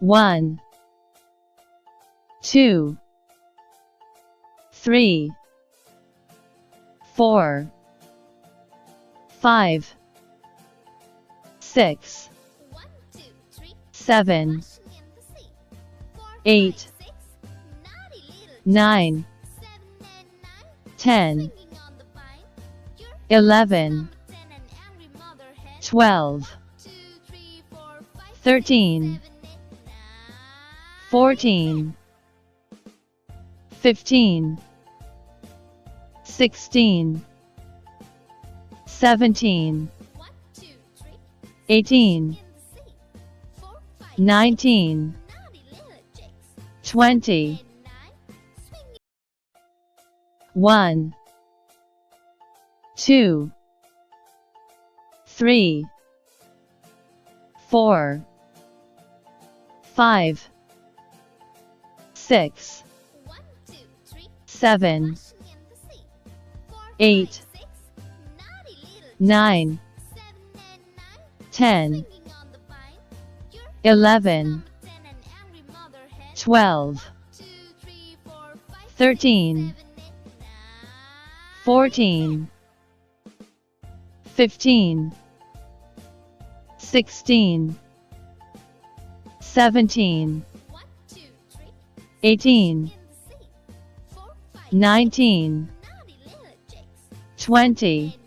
1, 2, 3, 4, 5, 6, 7, 8, 9, 10, 11, 12, 13, 14, 15, 16, 17, 18, 19, 20, 1, 2, 3, 4, 5, 6, 7, 8, 9, 10, 11, 12, 13, 14, 15, 16, 17, 18, 19, 20,